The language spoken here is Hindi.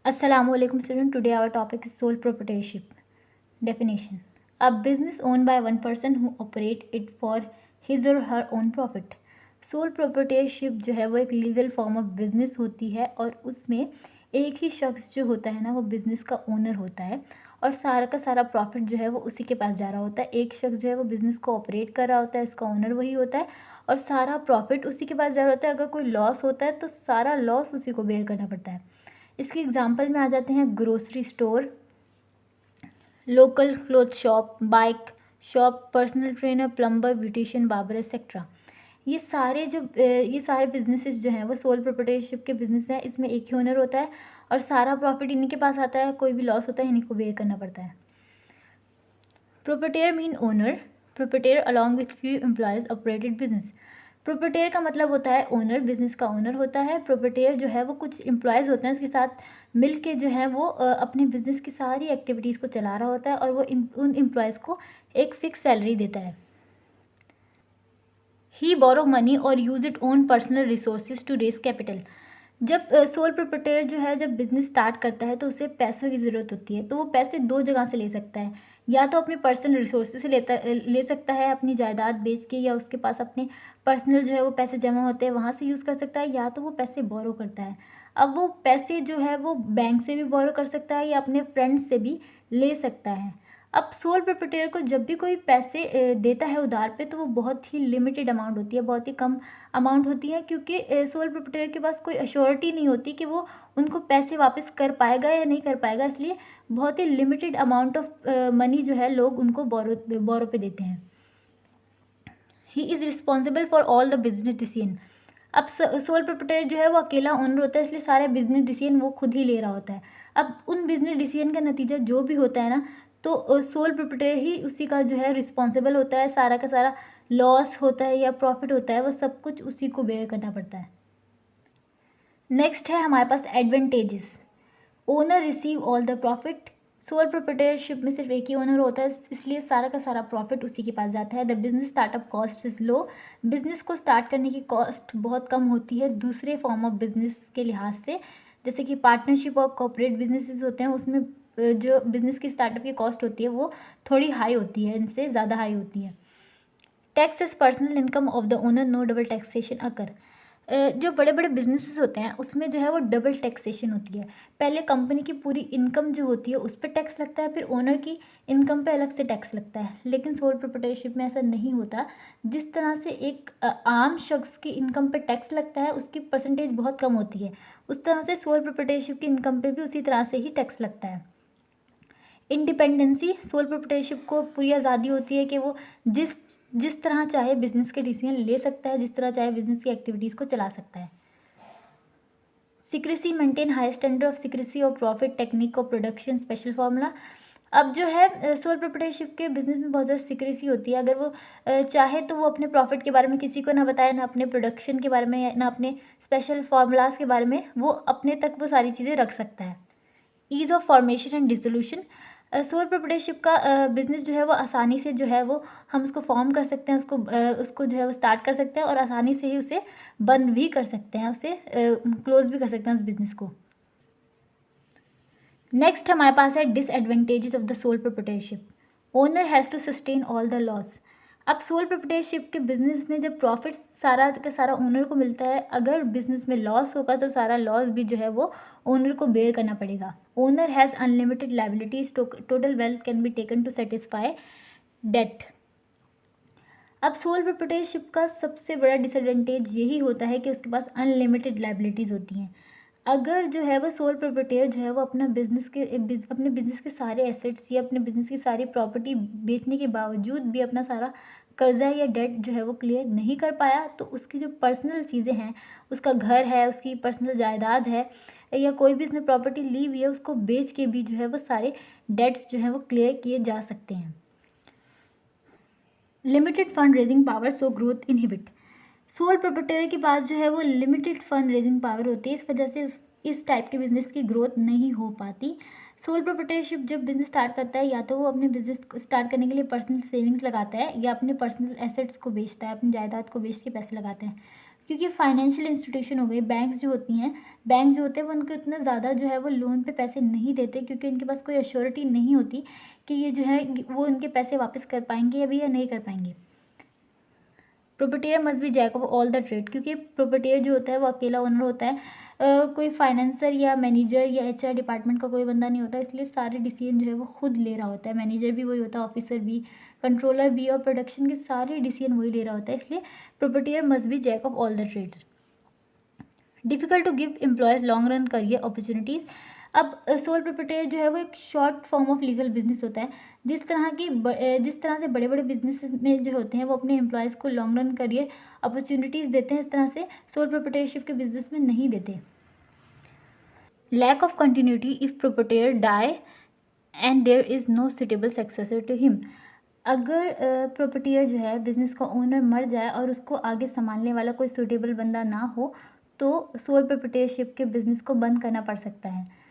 Assalamualaikum student. Today our topic is sole proprietorship. Definition: a business owned by one person who operate it for his or her own profit. Sole proprietorship जो है वो एक लीगल फॉर्म ऑफ बिजनेस होती है और उसमें एक ही शख्स जो होता है ना वो बिजनेस का ओनर होता है और सारा का सारा प्रॉफिट जो है वो उसी के पास जा रहा होता है। एक शख्स जो है वो बिजनेस को ऑपरेट कर रहा होता है, इसका ओनर वही होता है और सारा प्रॉफिट उसी के पास जा रहा होता है। अगर कोई लॉस होता है तो सारा लॉस उसी को बेयर करना पड़ता है। इसके एग्जाम्पल में आ जाते हैं grocery store, local cloth shop, bike shop, personal trainer, plumber, beautician, barber etcetera. ये सारे बिजनेसेस जो हैं वो सोल प्रोप्राइटरशिप के बिजनेस हैं। इसमें एक ही ओनर होता है और सारा प्रॉफिट इन्हीं के पास आता है। कोई भी लॉस होता है इन्हीं को बेयर करना पड़ता है। Proprietor mean owner. Proprietor along with few employees operated business. Proprietor का मतलब होता है ओनर, बिजनेस का ओनर होता है। प्रोप्राइटर जो है वो कुछ एम्प्लॉयज़ होते हैं, उसके साथ मिल के जो है वो अपने बिजनेस की सारी एक्टिविटीज़ को चला रहा होता है और वो उन एम्प्लॉयज़ को एक फिक्स सैलरी देता है। ही बोरो मनी और use it own personal resources to raise capital. जब सोल प्रोप्राइटर जो है जब बिजनेस स्टार्ट करता है तो उसे पैसों की ज़रूरत होती है। तो वो पैसे दो जगह से ले सकता है, या तो अपने पर्सनल रिसोर्सेज से ले सकता है अपनी जायदाद बेच के, या उसके पास अपने पर्सनल जो है वो पैसे जमा होते हैं वहाँ से यूज़ कर सकता है, या तो वो पैसे बोरो करता है। अब वो पैसे जो है वो बैंक से भी बोरो कर सकता है या अपने फ्रेंड्स से भी ले सकता है। अब सोल प्रोप्राइटर को जब भी कोई पैसे देता है उधार पे तो वो बहुत ही लिमिटेड अमाउंट होती है, बहुत ही कम अमाउंट होती है, क्योंकि सोल प्रोप्राइटर के पास कोई अश्योरिटी नहीं होती कि वो उनको पैसे वापस कर पाएगा या नहीं कर पाएगा। इसलिए बहुत ही लिमिटेड अमाउंट ऑफ मनी जो है लोग उनको बोरो पे देते हैं। He is responsible for all the business decision. अब सोल प्रोप्राइटर जो है वो अकेला ओनर होता है, इसलिए सारे बिजनेस डिसीजन वो खुद ही ले रहा होता है। अब उन बिजनेस डिसीजन का नतीजा जो भी होता है ना, तो सोल प्रोप्राइटर ही उसी का जो है रिस्पॉन्सिबल होता है। सारा का सारा लॉस होता है या प्रॉफिट होता है वो सब कुछ उसी को बेयर करना पड़ता है। नेक्स्ट है हमारे पास advantages. Owner receive all the profit. Sole proprietorship में सिर्फ एक ही ओनर होता है, इसलिए सारा का सारा प्रॉफिट उसी के पास जाता है। The business startup cost is low. Business को स्टार्ट करने की कॉस्ट बहुत कम होती है दूसरे फॉर्म ऑफ बिजनेस के लिहाज से। जैसे कि पार्टनरशिप और कॉर्पोरेट बिजनेसेस होते हैं, उसमें जो बिजनेस की स्टार्टअप की कॉस्ट होती है वो थोड़ी हाई होती है, इनसे ज़्यादा हाई होती है। Tax is personal income of the owner, no double taxation occur. जो बड़े बड़े बिजनेसेस होते हैं उसमें जो है वो डबल टैक्सेशन होती है। पहले कंपनी की पूरी इनकम जो होती है उस पर टैक्स लगता है, फिर ओनर की इनकम पे अलग से टैक्स लगता है। लेकिन सोल प्रोप्राइटरशिप में ऐसा नहीं होता। जिस तरह से एक आम शख्स की इनकम पे टैक्स लगता है उसकी परसेंटेज बहुत कम होती है, उस तरह से सोल प्रोप्राइटरशिप की इनकम पे भी उसी तरह से ही टैक्स लगता है। इंडिपेंडेंसी। सोल प्रोप्राइटरशिप को पूरी आज़ादी होती है कि वो जिस जिस तरह चाहे बिजनेस के डिसीजन ले सकता है, जिस तरह चाहे बिजनेस की एक्टिविटीज़ को चला सकता है। Secrecy maintain high standard of secrecy और प्रॉफिट टेक्निक और प्रोडक्शन स्पेशल फार्मूला। अब जो है सोल प्रोप्राइटरशिप के बिजनेस में बहुत ज़्यादा सिक्रेसी होती है। अगर वो चाहे तो वो अपने प्रॉफिट के बारे में किसी को ना बताए, ना अपने प्रोडक्शन के बारे में, ना अपने स्पेशल फार्मूलाज के बारे में, वो अपने तक वो सारी चीज़ें रख सकता है। Ease of formation and dissolution. Soul proprietorship का बिज़नेस जो है वो आसानी से जो है वो हम उसको फॉर्म कर सकते हैं, उसको जो है वो स्टार्ट कर सकते हैं और आसानी से ही उसे बंद भी कर सकते हैं, उसे क्लोज भी कर सकते हैं उस बिज़नेस को। नेक्स्ट हमारे पास है disadvantages of the sole proprietorship. Owner has to sustain all the loss. अब सोल प्रोप्राइटरशिप के बिजनेस में जब प्रॉफिट सारा का सारा ओनर को मिलता है, अगर बिजनेस में लॉस होगा तो सारा लॉस भी जो है वो ओनर को बेयर करना पड़ेगा। Owner has unlimited liabilities, total wealth can be taken to satisfy debt. अब सोल प्रोप्राइटरशिप का सबसे बड़ा डिसएडवांटेज यही होता है कि उसके पास अनलिमिटेड लायबिलिटीज़ होती हैं। अगर जो है वो सोल प्रोप्राइटर जो है वो अपने बिजनेस के सारे एसेट्स या अपने बिजनेस की सारी प्रॉपर्टी बेचने के बावजूद भी अपना सारा कर्जा या डेट जो है वो क्लियर नहीं कर पाया, तो उसकी जो पर्सनल चीज़ें हैं, उसका घर है, उसकी पर्सनल जायदाद है, या कोई भी उसने प्रॉपर्टी ली हुई है, उसको बेच के भी जो है वो सारे डेट्स जो है वो क्लियर किए जा सकते हैं। Limited fund raising power so growth inhibit. Sole proprietor के पास जो है वो लिमिटेड फंड रेजिंग पावर होती है, इस वजह से इस टाइप के बिजनेस की ग्रोथ नहीं हो पाती। सोल प्रोप्राइटरशिप जब बिजनेस स्टार्ट करता है, या तो वो अपने बिजनेस स्टार्ट करने के लिए पर्सनल सेविंग्स लगाता है या अपने पर्सनल एसेट्स को बेचता है, अपनी जायदाद को बेच के पैसे लगाते हैं। क्योंकि फाइनेंशियल इंस्टीट्यूशन हो गई, बैंक्स जो होती हैं, बैंक जो होते हैं वो उनको इतना ज़्यादा जो है वो लोन पे पैसे नहीं देते, क्योंकि उनके पास कोई एश्योरिटी नहीं होती कि ये जो है वो उनके पैसे वापस कर पाएंगे या भी या नहीं कर पाएंगे। Proprietor must be jack of all the trade, क्योंकि प्रोपर्टियर जो होता है वो अकेला ओनर होता है, कोई फाइनेंसर या मैनेजर या एचआर डिपार्टमेंट का कोई बंदा नहीं होता, इसलिए सारे डिसीजन जो है वो खुद ले रहा होता है। मैनेजर भी वही होता है, ऑफिसर भी, कंट्रोलर भी, और प्रोडक्शन के सारे डिसीजन वही ले रहा होता है, इसलिए proprietor must be jack of all the trade. Difficult to give employees long run career opportunities. अब सोल प्रोप्राइटर जो है वो एक short form of legal business होता है। जिस तरह से बड़े बड़े बिजनेस में जो होते हैं वो अपने एम्प्लॉयज़ को लॉन्ग रन करियर अपॉर्चुनिटीज़ देते हैं, इस तरह से सोल प्रोप्राइटरशिप के बिजनेस में नहीं देते। Lack of continuity if proprietor die and there is no suitable successor to him. अगर प्रोप्राइटर जो है बिज़नेस का ओनर मर जाए और उसको आगे संभालने वाला कोई सूटेबल बंदा ना हो, तो सोल प्रोप्राइटरशिप के बिज़नेस को बंद करना पड़ सकता है।